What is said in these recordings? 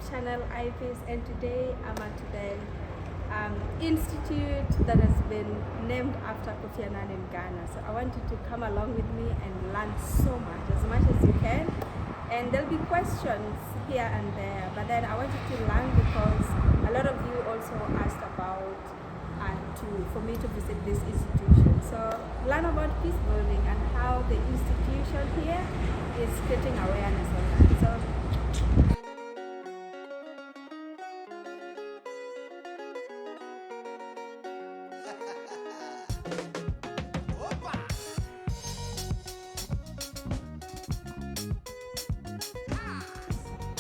channel IFIS, and today I'm at the institute that has been named after Kofi Annan in Ghana. So I want you to come along with me and learn so much as you can. And there'll be questions here and there, but then I want you to learn because a lot of you also asked about for me to visit this institution. So learn about peace building and how the institution here is creating awareness on that. So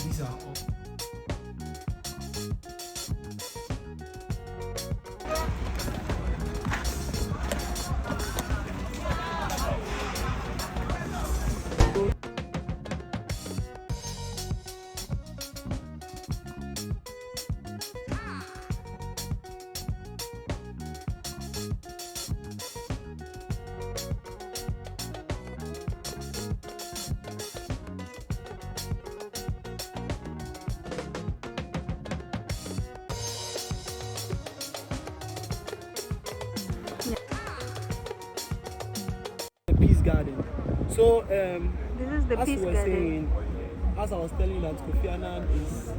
these are all. The Peace Garden. So, this is the as peace we were garden. saying, as I was telling you that Kofi Annan is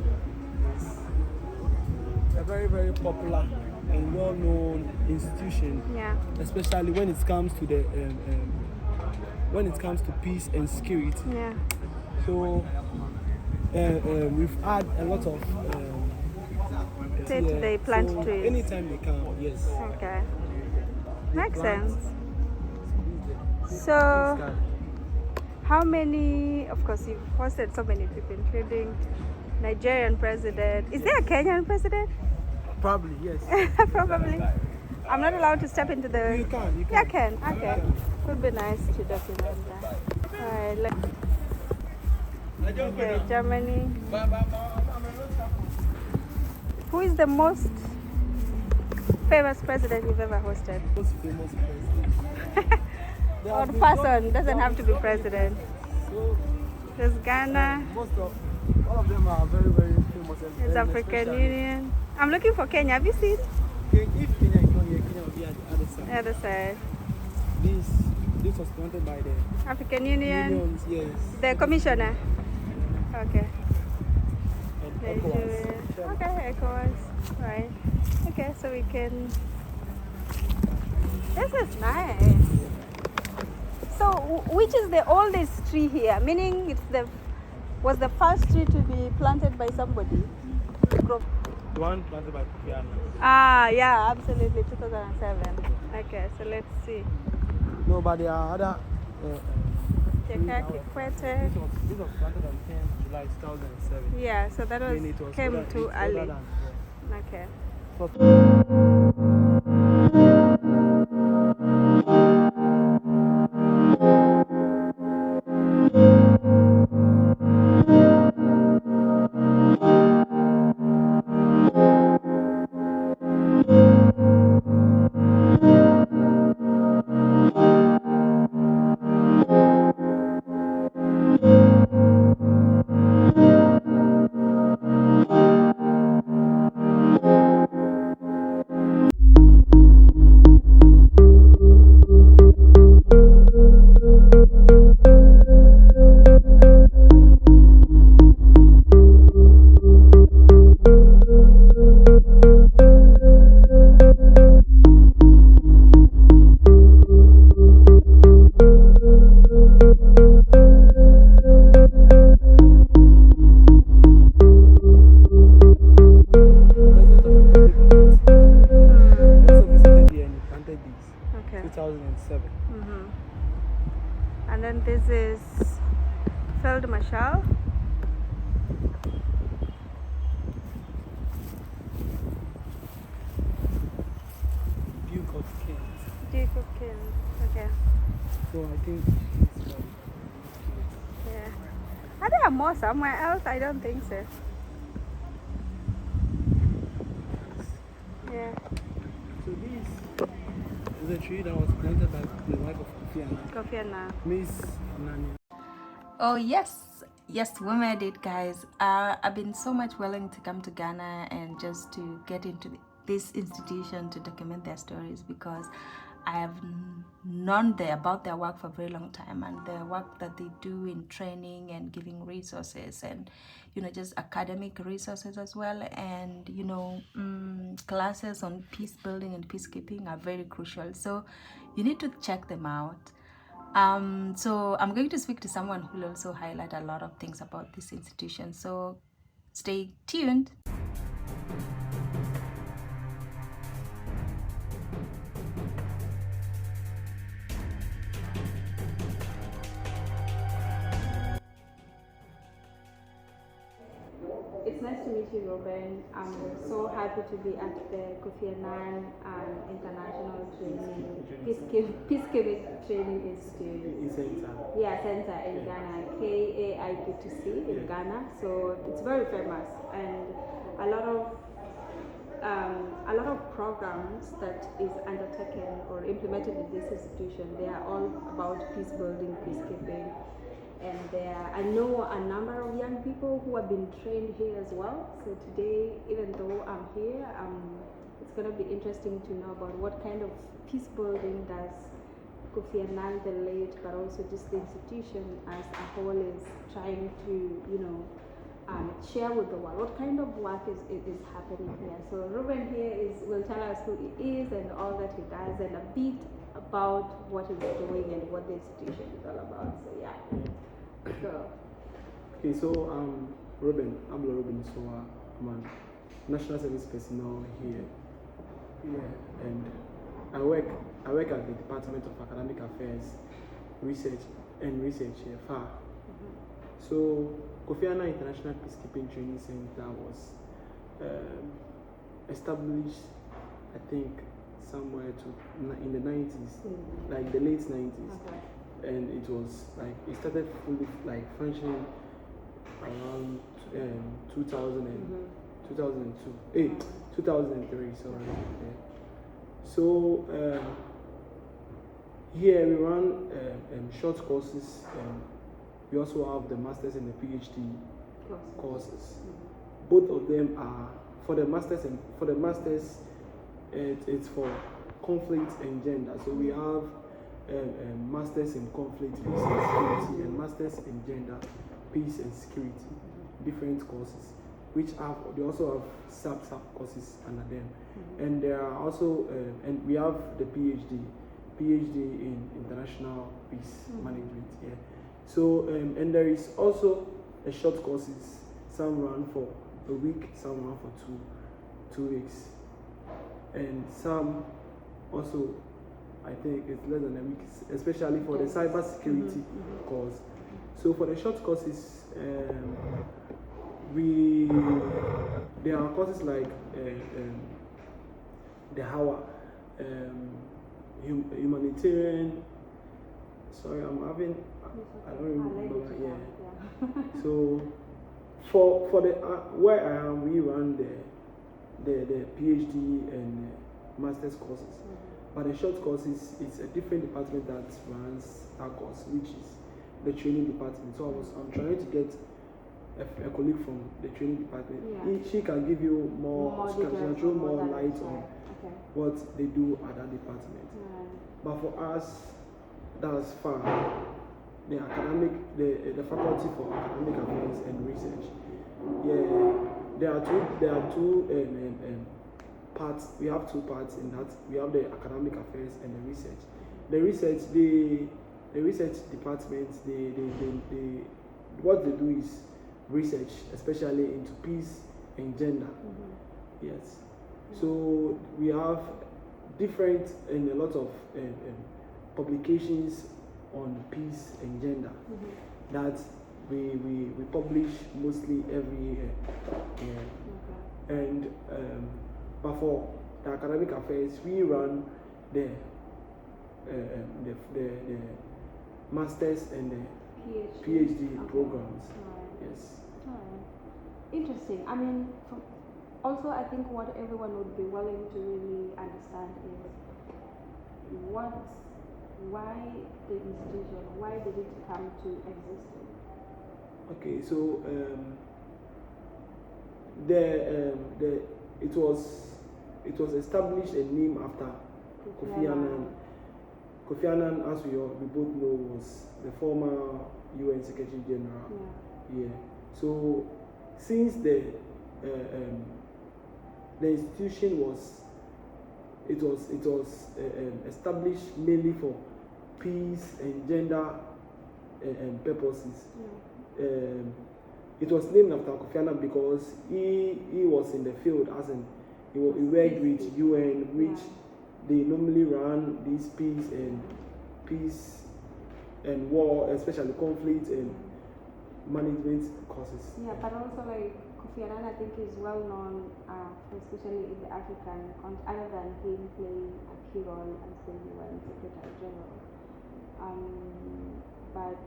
a very, very popular and well-known institution, Yeah. especially when it comes to the when it comes to peace and security. Yeah. So, we've had a lot of Say they plant so trees. anytime they come, yes. Okay. Makes plant. sense. Peace So Garden. how many, of course you've hosted so many people, including Nigerian president. Is there a Kenyan president? Probably, yes. Probably. I'm not allowed to step into the... You can. Yeah, I can. Okay. Would be nice to document that. Alright, okay, Germany. Who is the most famous president you've ever hosted? Most famous president. There Or have been person, one- doesn't have to be president. So, There's Ghana, most of all of them are very, very famous. there's and African especially- Union. I'm looking for Kenya. Have you seen? If Kenya is not here, Kenya will be at the other side. The other side. This was planted by the African Union. unions, yes. The commissioner. Okay. And Nigeria. ECOWAS. Okay, ECOWAS. Right. Okay, so we can. This is nice. So, which is the oldest tree here? Meaning, was the first tree to be planted by somebody? The one planted by Kofi Annan. Ah, yeah, absolutely, 2007. Okay, so let's see. No, but there are other. Tekaki This Kwete. was planted on 10th July 2007. Yeah, so that Then it was came older- too it's early. older than- Okay. So- Also visited here and he planted these. Okay. 2007. And then this is Field Marshal. Duke of Kent. Duke of Kent. Okay. So I think it's like, Yeah. Are there more somewhere else? I don't think so. Yeah. so this is a tree that was planted by the wife of Kofi Annan, Kofi Annan. Miss Nanya. Oh yes, Yes, we made it, guys. I've been so much willing to come to Ghana and just to get into this institution to document their stories, because I have known about their work for a very long time, and the work that they do in training and giving resources, and just academic resources as well, and classes on peace building and peacekeeping are very crucial. So you need to check them out. So I'm going to speak to someone who will also highlight a lot of things about this institution. So stay tuned. It's nice to meet you, Robin. I'm so happy to be at the Kofi Annan International Training Peacekeeping Training Institute. Center. Yeah, center in Ghana, KAIPTC in Ghana. So it's very famous, and a lot of programs that is undertaken or implemented in this institution, they are all about peace building, peacekeeping. And I know a number of young people who have been trained here as well. So today, even though I'm here, it's going to be interesting to know about what kind of peace building does Kofi Annan the late, but also just the institution as a whole is trying to, share with the world. What kind of work is happening here? So Ruben here will tell us who he is and all that he does, and a bit about what he's doing and what the institution is all about. So yeah. Okay, so Ruben, I'm Ruben. So I'm a national service personnel here. Yeah, and I work at the Department of Academic Affairs, Research here, FAR. So Kofi Annan International Peacekeeping Training Center was established, I think, somewhere in the 90s, like the late 90s. Okay. And it was like, it started fully like functioning around 2000 and 2002, 2003, sorry. Yeah. So here we run short courses, and we also have the masters and the PhD courses. Both of them are for the masters, it's for conflict and gender. So we have masters in conflict, peace and security, and masters in gender, peace and security, different courses, which they also have sub courses under them. And there are also and we have the PhD in international peace management. Yeah. So and there is also a short courses. Some run for a week, some run for two weeks, and some also, I think it's less than a week, especially for the cyber security course. So for the short courses, there are courses like the HAWA, humanitarian. Sorry, I don't remember. Yeah. So for the where I am, we run the PhD and master's courses. But the short courses, it's a different department that runs our course, which is the training department. So I'm trying to get a colleague from the training department. Yeah. She can give you she can throw more light on what they do at that department. Yeah. But for us, that's far. The faculty for academic affairs and research. Yeah, there are two parts. We have two parts in that. We have the academic affairs and the research. The research department, what they do is research, especially into peace and gender. Yes. So we have different and a lot of publications on peace and gender that we publish mostly every year. Yeah. And but for the academic affairs, we run the masters and the PhD programs. Yes. Interesting. I mean, also I think what everyone would be willing to really understand is why the institution, why did it come to existence? Okay, so it was established and named after Kofi Annan. Kofi Annan, as we both know, was the former UN Secretary General. Yeah. So since the institution was established mainly for peace and gender purposes. It was named after Kofi Annan because he was in the field, as in he worked with UN, which they normally run these peace and war, especially conflict and management courses. Yeah, but also like Kofi Annan, I think is well known, especially in the African continent, other than him playing a key role as the UN Secretary General. But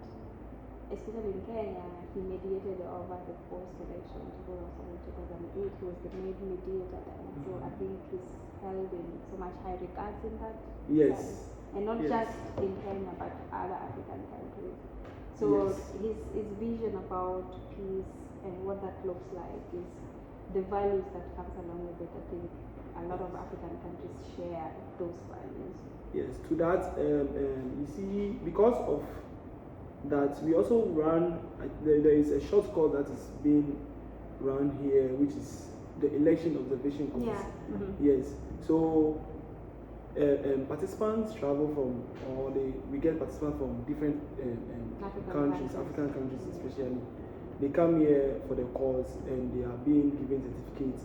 especially in Kenya, he mediated over the post-election 2008. He was the main mediator, and so I think he's held in so much high regards in that. Yes. Sense. And not just in Kenya, but other African countries. So his vision about peace and what that looks like is the values that comes along with it. I think a lot of African countries share those values. Yes, to that, you see, because of that, we also run, there is a short course that is being run here, which is the election observation course. Yeah. Yes, so participants travel from, we get participants from different African countries especially. They come here for the course and they are being given certificates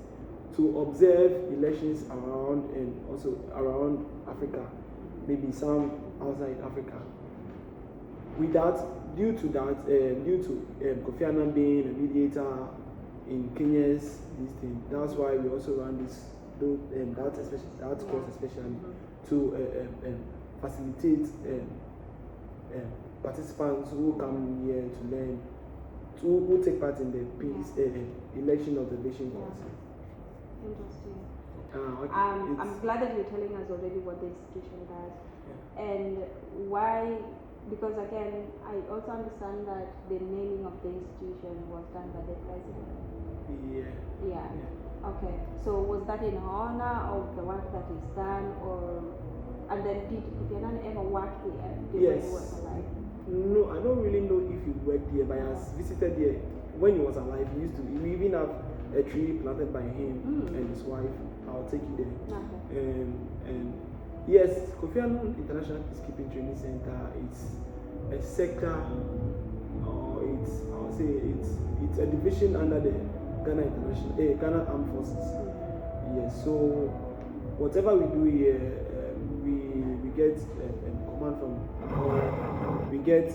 to observe elections around and also around Africa, maybe some outside Africa. With that, due to Kofi Annan being a mediator in Kenya's this thing, that's why we also run that course especially to facilitate participants who come here to learn, who take part in the peace election observation course. Interesting. Okay. I'm glad that you're telling us already what the institution does and why. Because again, I also understand that the naming of the institution was done by the president. Yeah. Okay. So was that in honor of the work that is done, and then did Kofi Annan ever work here? Yes. When he was alive? No, I don't really know if he worked here, but I visited here when he was alive. We even have a tree planted by him and his wife. I'll take you there. Okay. And yes, Kofi Annan International Peacekeeping Training Center, it's a sector, it's a division under the Ghana Armed Forces. Yes, so whatever we do here, we get command from, we get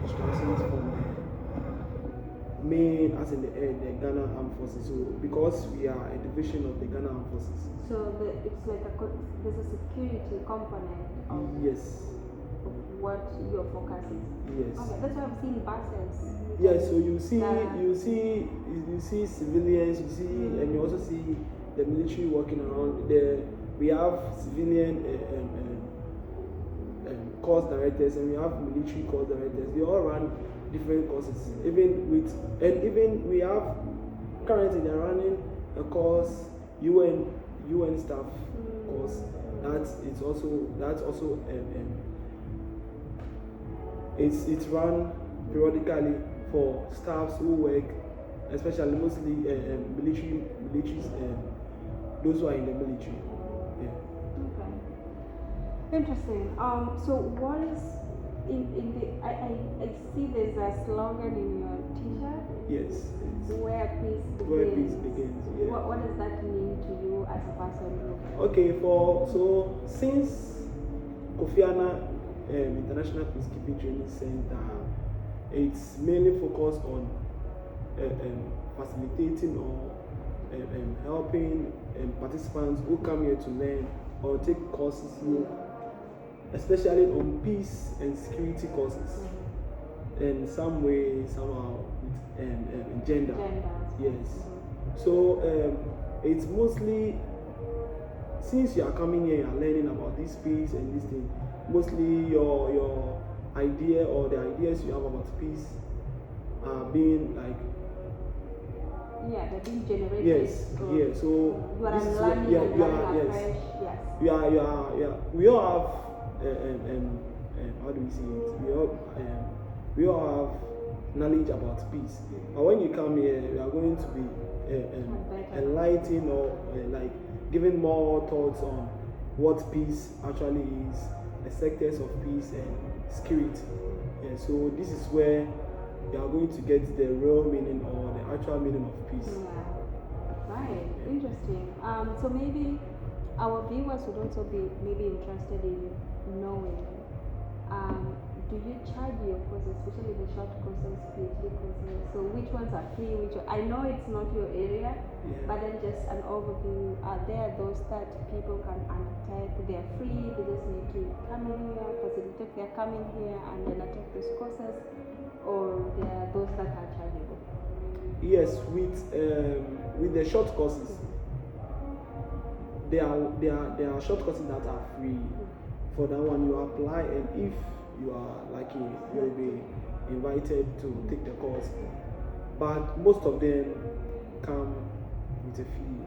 instructions from the main, as in the Ghana Armed Forces. So because we are a division of the Ghana Armed Forces. So it's like there's a security component of what your focus is. Yes. Okay, that's why I've seen buses. Yes, so you see civilians, you see, and you also see the military walking around. We have civilian course directors and we have military course directors. They all run different courses. Even we have currently they're running a course, UN staff course. That's also it's run periodically for staffs who work, especially mostly military, those who are in the military. Yeah. Okay. Interesting. So what is in the I see there's a slogan in your t-shirt. Yes. Where peace begins. Where peace begins. Yeah. What does that mean to you as a person? Okay. So since Kofi Annan International Peacekeeping Training Center, it's mainly focused on facilitating or helping participants who come here to learn or take courses here, especially on peace and security courses, in some way, somehow, with gender. Yes. So it's mostly, since you are coming here and learning about this peace and this thing, mostly your idea or the ideas you have about peace are being like they're being generated. yes, yeah. So you are this is learning yeah, and you learning are yes. afresh. Yes. Yeah. We all have how do we say it? We all have knowledge about peace. But when you come here, we are going to be enlightening or like giving more thoughts on what peace actually is, the sectors of peace and security. Yeah, so this is where you are going to get the real meaning or the actual meaning of peace. Yeah. Right. Interesting. So maybe our viewers would also be maybe interested in knowing. Do you charge your courses, especially the short courses, PhD courses? So which ones are free? I know it's not your area, but then just an overview. Are there those that people can undertake? They're free. They just need to come in here, facilitate their coming here, and then attend those courses, or there are those that are chargeable. Yes, with the short courses, there are short courses that are free. For that one, you apply, and if you are lucky, you'll be invited to take the course. But most of them come with a fee.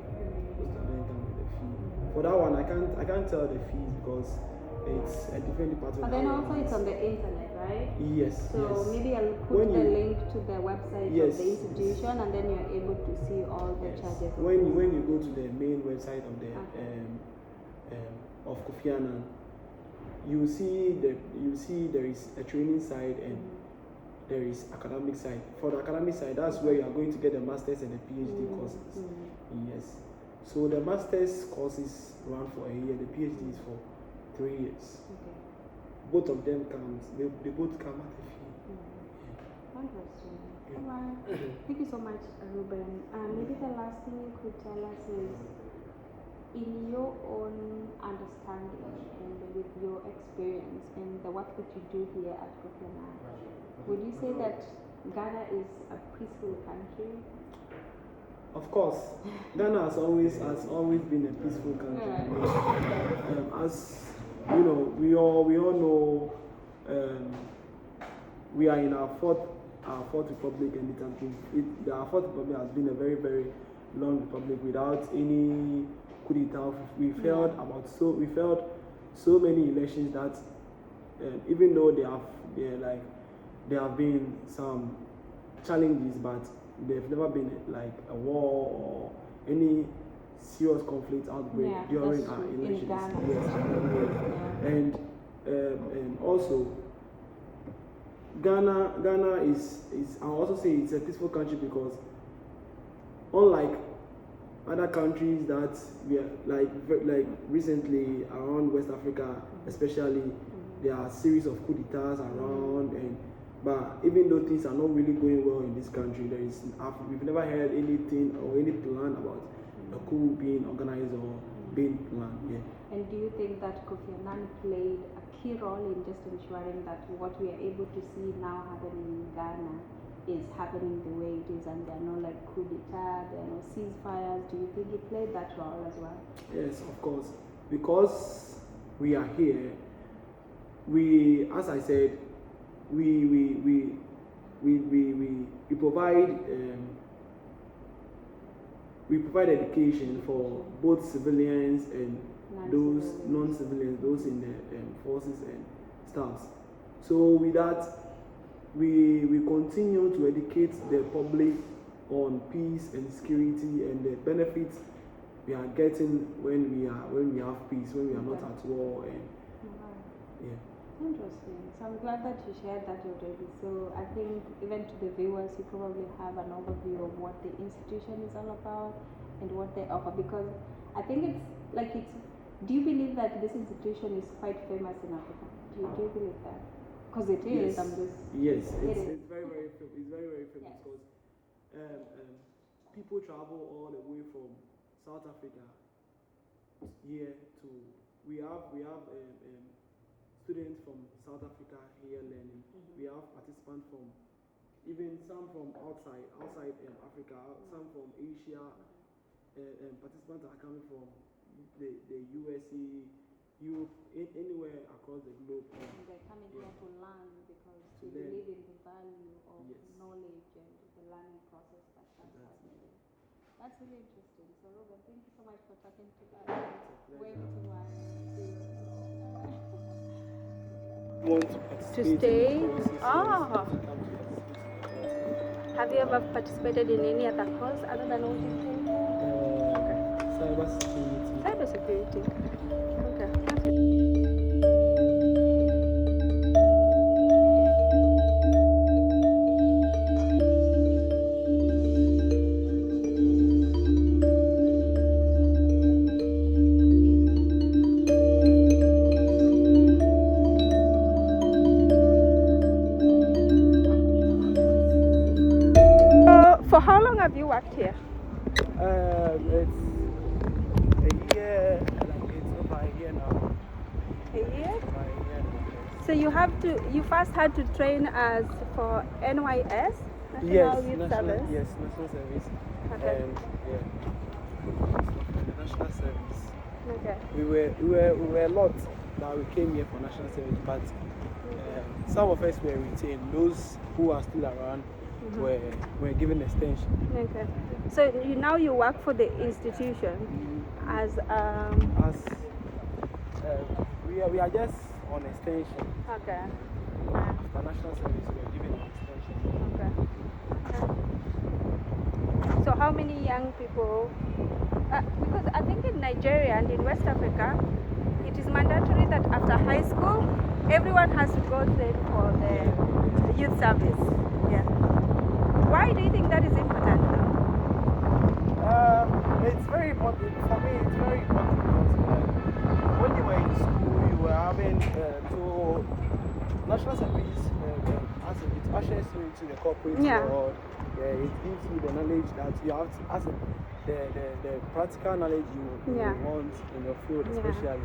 Most of them come with a fee. For that one, I can't tell the fees because it's a different department. But then also it's on the internet, right? Yes. So maybe I'll put the link to the website of the institution, and then you're able to see all the charges. When you go to the main website of the of Kofi Annan, you see there is a training side and there is academic side. For the academic side, that's where you are going to get the masters and the PhD courses. Yes. So the masters courses run for a year, the PhD is for 3 years. Okay. Both of them they both come at a fee. Interesting. Alright. Thank you so much, Ruben. Maybe the last thing you could tell us is, in your own understanding and with your experience and the work that you do here at Kofi Annan, would you say that Ghana is a peaceful country? Of course, Ghana has always been a peaceful country. As you know, we all know we are in our fourth republic, and our fourth republic has been a very, very long republic without any coup d'etat. We've held so many elections that even though there have been some challenges, but there've never been like a war or any serious conflict outbreak during our elections. And also Ghana is I also say it's a peaceful country because unlike other countries that we are like recently around West Africa, especially, there are a series of coup d'etats around, but even though things are not really going well in this country, we've never heard anything or any plan about a coup being organized or being planned. Yeah. And do you think that Kofi Annan played a key role in just ensuring that what we are able to see now happening in Ghana is happening the way it is, and there are no like coup d'etat, there are no ceasefires? Do you think he played that role as well? Yes, of course. Because we are here, as I said, we provide education for both civilians and those non-civilians, those in the forces and staffs. So with that, we continue to educate the public on peace and security and the benefits we are getting when we have peace, when we are not at war. And yeah. Interesting. So I'm glad that you shared that already. So I think even to the viewers, you probably have an overview of what the institution is all about and what they offer. Because I think do you believe that this institution is quite famous in Africa? Do you believe that? Because it is. Yes. It's very, very famous. It's very, very famous because people travel all the way from South Africa here to. We have students from South Africa here learning. We have participants from even some from outside Africa, some from Asia. Participants are coming from the USA, Europe, anywhere across the globe. And they're coming here to learn because they believe in the value of knowledge and That's really interesting. So, Robert, thank you so much for talking to us. Wave to Want to participate To stay? in the courses, Ah. yes, to come to participate. Have you ever participated in any other course other than OGT? Cyber security. Cyber security. Okay. For how long have you worked here? It's a year, like it's over a year now. A year? Over a year now, yes. So you first had to train as for NYS? National Yes, Youth national, Service? yes, national service. Okay. And yeah, the national service. Okay. We were a lot that we came here for national service, but some of us were retained. Those who are still around were given extension. Okay. So now you work for the institution as we are just on extension. okay. After national service, we are given an extension. Okay. So how many young people? Because I think in Nigeria and in West Africa, it is mandatory that after high school, everyone has to go there for the youth service. Yeah. Why do you think that is important though? It's very important. For me, it's very important because when you were in school, you were having national service it ushers you into the corporate world. Yeah, it gives you the knowledge that you have to, as the practical knowledge you want in your field, especially.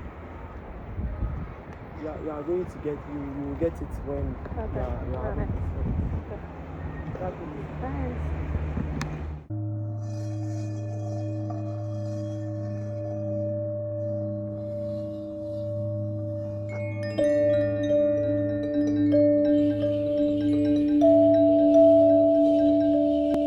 You are going to get you will get it when you are Okay. having it. So, Thanks.